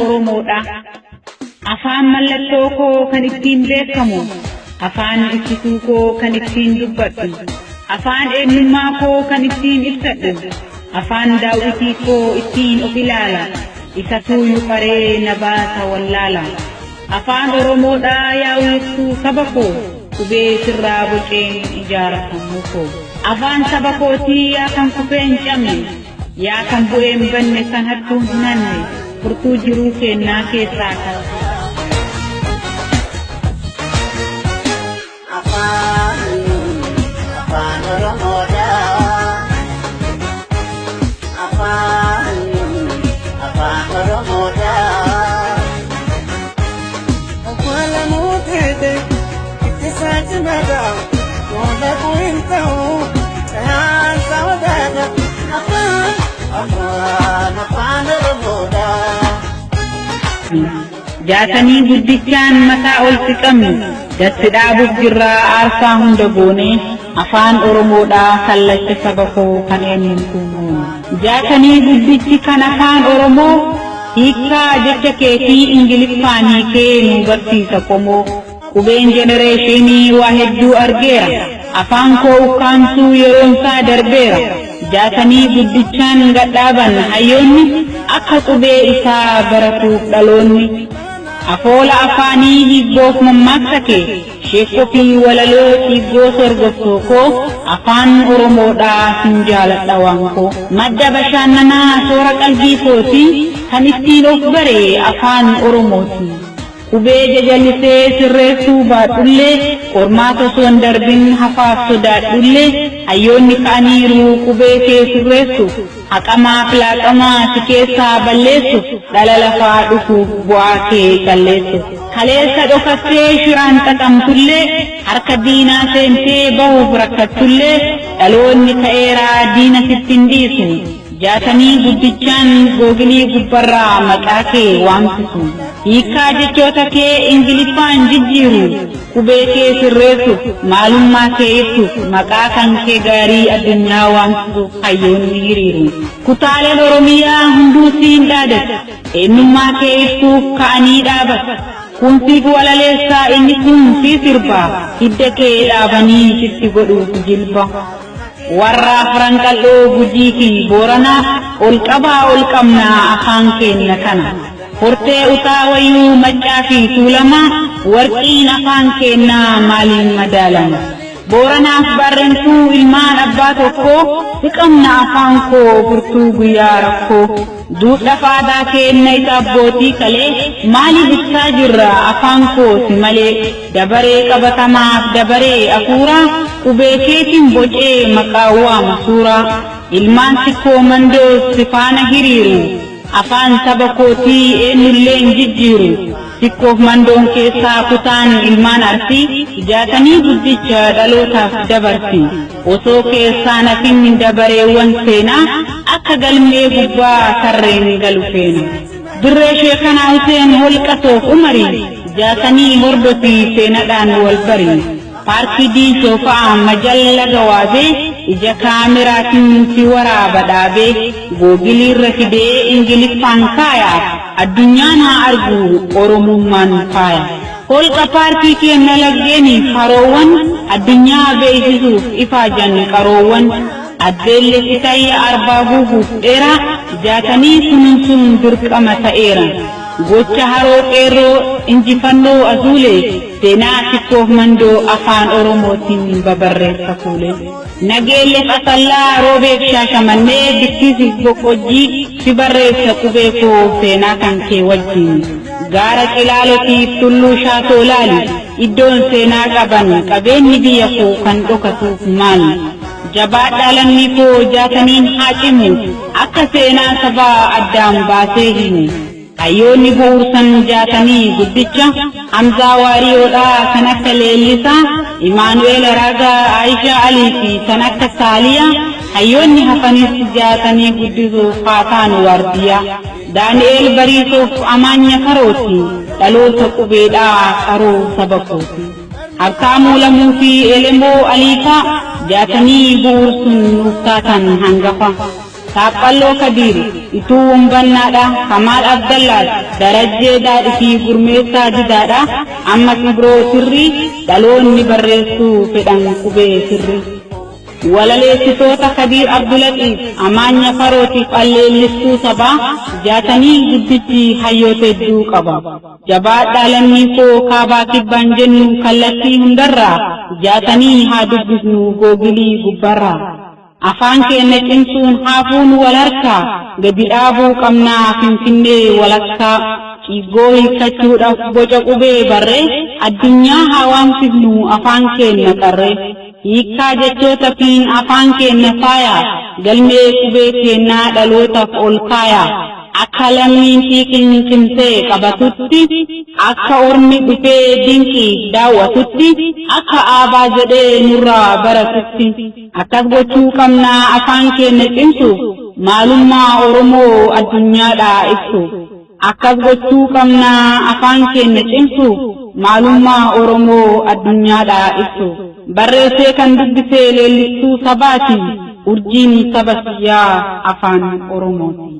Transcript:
Oromoodha. Afaan mallattoo koo kan ittiin beekamu, afaan ibsituu koo kan ittiin dubbadhu, afaan eenyummaa koo kan ittiin ibsadhu, afaan daawwitii koo ittiin of ilaala, isatu yuqaree na baasa wallaala. Afaan Oromoodha yaa weessuu saba koo, qubee sirraa boceen ijaaratamuu koo. Afaan saba kootii yaa kan kufeen cabne, yaa kan bu'een banne kan hattuun hin hanne, furtuu jiruu kennaa keessaa kan. Afaan Oromoodha, afaan Oromoodha. Wala mutete, ittisaati mada, wala kuintau, kan saudara. Afaan Oromoodha. Jaatanii guddichaan mataa ol siqamnu, datti dhaabuuf jirraa aarsaa hunda goone, afaan Oromoodha kallacha saba koo kan eenyuun kunuun. Jaatanii guddichi kan afaan Oromoo, hiikkaa jecha keetii Ingiliffaan hiikee nu barsiisa qomoo. Qubeen jenereeshinii waa hedduu argeera, afaan koo ukkaamsuu yeroonsaa darbeera. Jaatanii guddichaan gadhaaban hayyoonni, akka qubee isaa baratuuf dhaloonni. Afoola afaanii higgoof mammaaksa kee, sheekoo fi walaloo higgoo sorgoftoo koo, afaan Oromoodha sin jaaladha waan koo. Madda bashannanaa soora qalbii kooti, kan ittiin of bare afaan Oromooti. Qubee jajalisee sirreessuu baadhullee, qormaata osoo hin darbin hafaaf sodaadhullee, hayyoonni ka'aniiru qubee kee sirreessuuf, haqamaaf laaqamaa si keessaa balleessuuf, dhala lafaa dhufuuf bu'aa kee qalleessuuf. Kaleessa dhokattee shiraan xaxamtullee, harka diinaa seentee bahuuf rakkattullee, dhaloonni ka'eeraa diina sitti hin dhiisu. Jaatanii guddichaan googilii gubbarraa maqaa kee waamsisu. Hiikkaa jechoota kee Ingiliffaan jijjiiru, qubee kee sirreessuuf, maalummaa kee ibsuuf, maqaa kan kee gaarii addunyaa waamsisuuf hayyoonni hiriiru. Kutaaleen Oromiyaa hunduu siin dhaadatu, eenyummaa kee ibsuuf ka'anii dhaabatu. Kunsiif walaleessaa inni kun si sirba, hidda kee dhaabanii sitti godhuuf jilba. Warra afran qal'oo Gujii fi Booranaa, ol qabaa ol qabnaa afaan keenya kana. Hortee utaa wayyuu Maccaa fi Tuulamaa, warqiin afaan keenyaa maaliin madaalama. Booranaaf Barreentuu ilmaan abbaa tokkoo, siqamna afaan koo furtuu guyyaa rakkoo. Duudha faadaa keenya isa abbootii kalee, maaliif ibsaa jirra afaan kooti malee. Dabaree qabatamaaf dabaree afuuraa, qubee keetiin bocee maqaa waama suuraa. Ilmaan sikkoo mandoo si faana hiriiru, afaan saba kootii eenyullee hin jijjiiru. Sikkoof mandoon keessaa kutaan ilmaan Arsii, jaatanii guddicha dhalootaaf dabarsi. Osoo keessaa nafin dabareewwan seenaa, akka galmee gubbaa sarreen galu feena. Dirree Sheekanaa Huseen Holqatoof Umarii, jaatanii hordofii seenadhaan wal barii. Paarkii Diishoo fa'aa majalla gawaabee, ija kaameraatiin si waraaba dhaabee, googiliirra fidee Ingiliffaan kaaya, addunyaan haa argu Oromummaan faaya. Holqa paarkii keenya laggeeniif haroowwan, addunyaa beeksisuuf ifaajan qaroowwan. Addeellee fitayya arbaa guuguuf dheeraa, jaatanii kunuunsuun dirqama ta'eera. Gocha haroo qeerroo injifannoo azuulee, seenaa sikkoof mandoo afaan Oromootiin babarreessa fuulee. Nageellee Asallaa Roobeef Shaashamannee, Bikkisiif Boqojjii si barreessa qubee koo seenaa kan kee wajjin. Gaara Cilaalotiif Tulluu Shaatoo laali, iddoon seenaa qaban qabeenyi biyya koo kan dhokatuuf maali. Jabaadhaa lammii koo jaataniin haa cimu, akka seenaa sabaa addaan baasee himu. Hayyoonni bu'uursan jaatanii guddicha, Hamzaa Waariyoodhaa kan akka Leellisaa, Imaanu'eel Raagaa, Aayishaa Alii fi kan akka Saaliyaa. Hayyoonni hafanis jaatanii guddisuuf Faataan Waardiyaa. Daani'eel Bariisuuf Amaanya Karooti, dhaloota qubeedhaa qaroo saba kooti. Habtaamuu Lamuu fi Elemoo Aliifaa, jaatanii bu'uursun nuuf taatan hangafa. Saaphaloo Kadir, Ituu Umbannaadha, Kamal Abdallah, Darajjeedhaa fi Gurmeessaa Didaadha, ammas biroo sirrii dhaloonni barreessuu fedhan qubee sirrii. Walaleessitoota Kadir Abdulatif, Amaanya Farootiif alleellistuu sabaa, jaatanii guddichi hayyoota hedduu qaba. Jabaadhaa lammii koo kaabaa kibbaan jennu kallattii hundarraa, jaatanii haa dubbisnu googilii gubbarraa. Afaan keenya cimsuun haafuun wal harkaa, gadi dhaabuu qabnaa Finfinnee walakkaa. Ciggoo hiikkachuudhaaf boca qubee barree, addunyaa haa waamsifnu afaan keenya qarree. Hiikkaa jechoota fi afaan keenya faayaa, galmee qubee keenyaa dhalootaaf ol kaayaa. Akka lammiin xiiqiin cimsee qabatutti, akka ormi dhufee dinqii daawwatutti, akka aabaa jedhee nurraa baratutti. Akkas gochuu qabnaa afaan keenya cimsuuf, maalummaa Oromoo addunyaadhaa ibsuuf. Akkas gochuu qabnaa afaan keenya cimsuuf, maalummaa Oromoo addunyaadhaa ibsuuf. Barreessee kan dubbisee leellistuu sabaati, urjiin saba kiyyaa afaan Oromooti.